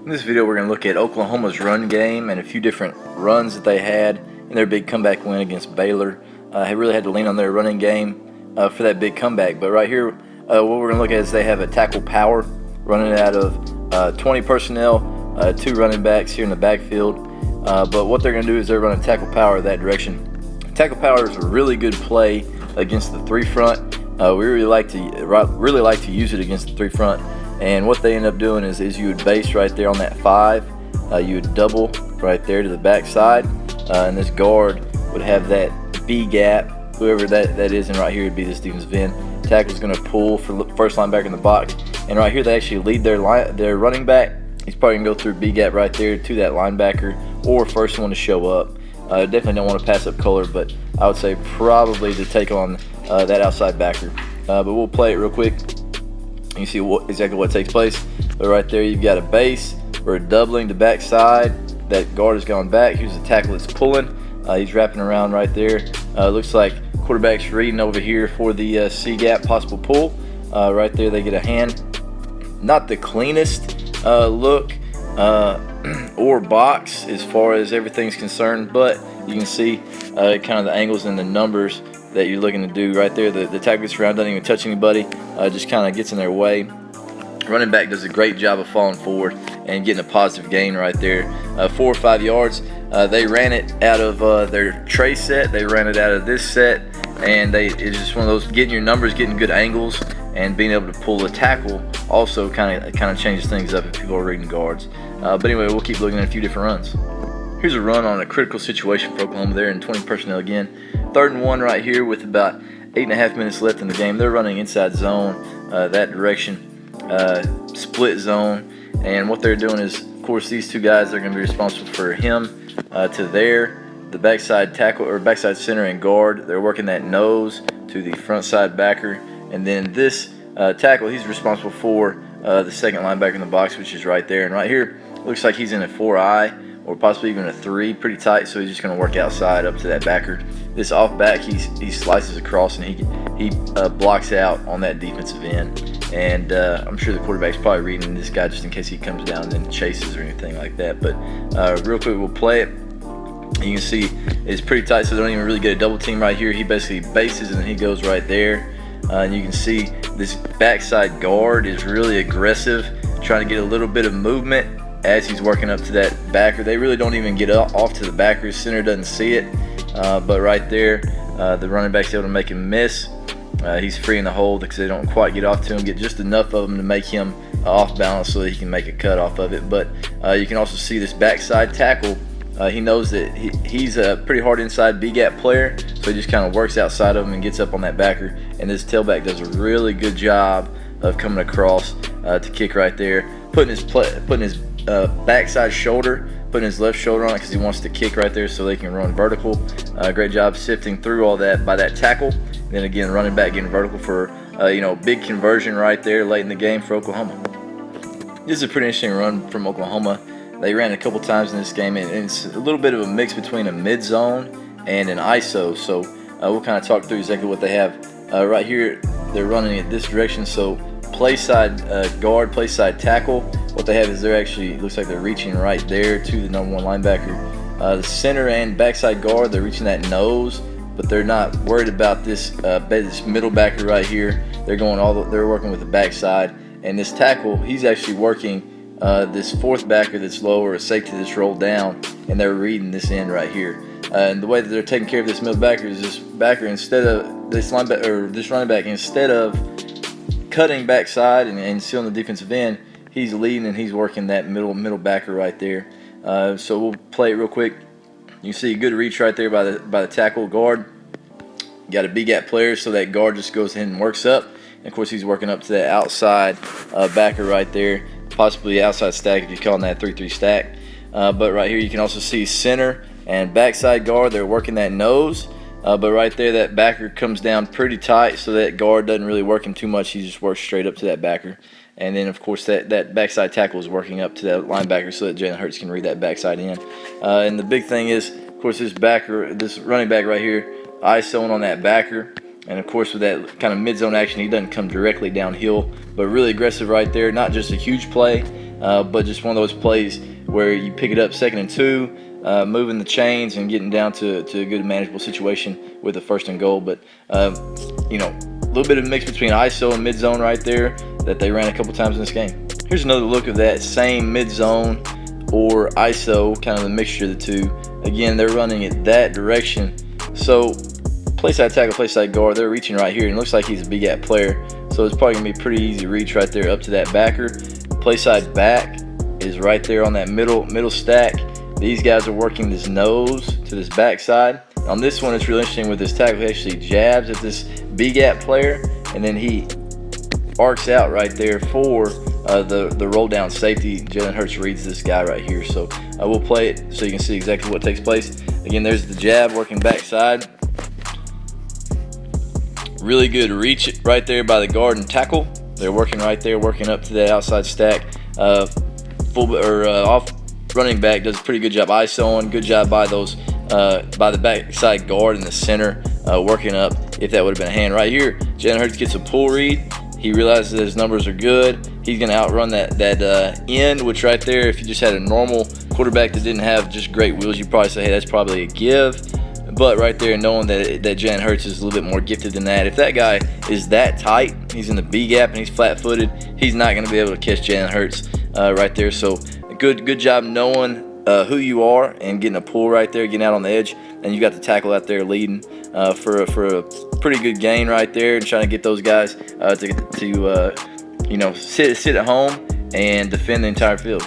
In this video, we're going to look at Oklahoma's run game and a few different runs that they had in their big comeback win against Baylor. They really had to lean on their running game for that big comeback. But right here, what we're going to look at is they have a tackle power running out of 20 personnel, 2 running backs here in the backfield. But what they're going to do is they're running tackle power that direction. Tackle power is a really good play against the 3 front. We really like to use it against the 3 front. And what they end up doing is you would base right there on that 5. You would double right there to the backside, and this guard would have that B gap. Whoever that is, and right here would be this defensive end. Tackle's going to pull for first linebacker in the box, and right here they actually lead their running back. He's probably going to go through B gap right there to that linebacker, or first one to show up. Definitely don't want to pass up color, but I would say probably to take on that outside backer. But we'll play it real quick. You see exactly what takes place. But right there, you've got a base. We're doubling the backside. That guard has gone back. Here's the tackle that's pulling. He's wrapping around right there. Looks like quarterback's reading over here for the C gap possible pull. Right there, they get a hand. Not the cleanest look or box as far as everything's concerned, but you can see kind of the angles and the numbers that you're looking to do right there. The tackle gets around, doesn't even touch anybody, just kind of gets in their way. Running back does a great job of falling forward and getting a positive gain right there. 4 or 5 yards. They ran it out of their tray set. They ran it out of this set, and it's just one of those getting your numbers, getting good angles, and being able to pull the tackle also kind of changes things up if people are reading guards. But anyway, we'll keep looking at a few different runs. Here's a run on a critical situation for Oklahoma there in 20 personnel again. 3rd and 1 right here with about 8.5 minutes left in the game. They're running inside zone, that direction, split zone. And what they're doing is, of course, these 2 guys are going to be responsible for him to there, the backside tackle or backside center and guard. They're working that nose to the front side backer. And then this tackle, he's responsible for the second linebacker in the box, which is right there. And right here, looks like he's in a 4-eye or possibly even a 3, pretty tight. So he's just going to work outside up to that backer. This off back, he slices across and he blocks out on that defensive end. And I'm sure the quarterback's probably reading this guy just in case he comes down and then chases or anything like that. But real quick, we'll play it. You can see it's pretty tight, so they don't even really get a double team right here. He basically bases and then he goes right there. And you can see this backside guard is really aggressive, trying to get a little bit of movement as he's working up to that backer. They really don't even get off to the backer. Center doesn't see it, but right there, the running back's able to make him miss. He's free in the hold because they don't quite get off to him, get just enough of him to make him off balance so that he can make a cut off of it. But you can also see this backside tackle. He knows that he's a pretty hard inside B-gap player, so he just kind of works outside of him and gets up on that backer. And this tailback does a really good job of coming across to kick right there, putting his backside shoulder, putting his left shoulder on it because he wants to kick right there so they can run vertical. Great job sifting through all that by that tackle. Then again, running back getting vertical for big conversion right there late in the game for Oklahoma. This is a pretty interesting run from Oklahoma. They ran a couple times in this game, and it's a little bit of a mix between a mid-zone and an ISO. So we'll kind of talk through exactly what they have. Right here, they're running it this direction. So play side guard, play side tackle. What they have is they're actually, looks like they're reaching right there to the number 1 linebacker. The center and backside guard, they're reaching that nose, but they're not worried about this middle backer right here. They're working with the backside, and this tackle, he's actually working this 4th backer that's lower, a safety that's rolled down, and they're reading this end right here. And the way that they're taking care of this middle backer is this backer, instead of this linebacker or this running back, instead of cutting backside and sealing the defensive end, he's leading and he's working that middle backer right there. So we'll play it real quick. You see a good reach right there by the tackle guard. Got a B-gap player, so that guard just goes ahead and works up. And of course, he's working up to that outside backer right there, possibly outside stack if you're calling that 3-3 stack. But right here, you can also see center and backside guard. They're working that nose. But right there, that backer comes down pretty tight, so that guard doesn't really work him too much. He just works straight up to that backer. And then, of course, that backside tackle is working up to that linebacker so that Jalen Hurts can read that backside in. And the big thing is, of course, this running back right here, ISOing on that backer. And, of course, with that kind of mid-zone action, he doesn't come directly downhill, but really aggressive right there. Not just a huge play, but just one of those plays where you pick it up 2nd and 2, moving the chains and getting down to a good manageable situation with a 1st and goal. But you know, a little bit of a mix between ISO and mid zone right there that they ran a couple times in this game. Here's another look of that same mid zone or ISO, kind of a mixture of the two. Again, they're running it that direction. So play side tackle, play side guard, they're reaching right here, and it looks like he's a big gap player. So it's probably gonna be pretty easy reach right there up to that backer. Play side back is right there on that middle stack. These guys are working this nose to this backside. On this one, it's really interesting with this tackle. He actually jabs at this B gap player, and then he arcs out right there for the roll down safety. Jalen Hurts reads this guy right here. So we'll play it so you can see exactly what takes place. Again, there's the jab working backside. Really good reach right there by the guard and tackle. They're working right there, working up to that outside stack. Off running back does a pretty good job ISOing. Good job by those by the backside guard in the center, working up. If that would have been a hand right here, Jalen Hurts gets a pull read. He realizes that his numbers are good. He's going to outrun that end, which right there, if you just had a normal quarterback that didn't have just great wheels, you'd probably say, hey, that's probably a give. But right there, knowing that Jalen Hurts is a little bit more gifted than that. If that guy is that tight, he's in the B gap and he's flat-footed, he's not going to be able to catch Jalen Hurts right there. So good job knowing who you are and getting a pull right there, getting out on the edge, and you got the tackle out there leading for a pretty good gain right there, and trying to get those guys to sit at home and defend the entire field.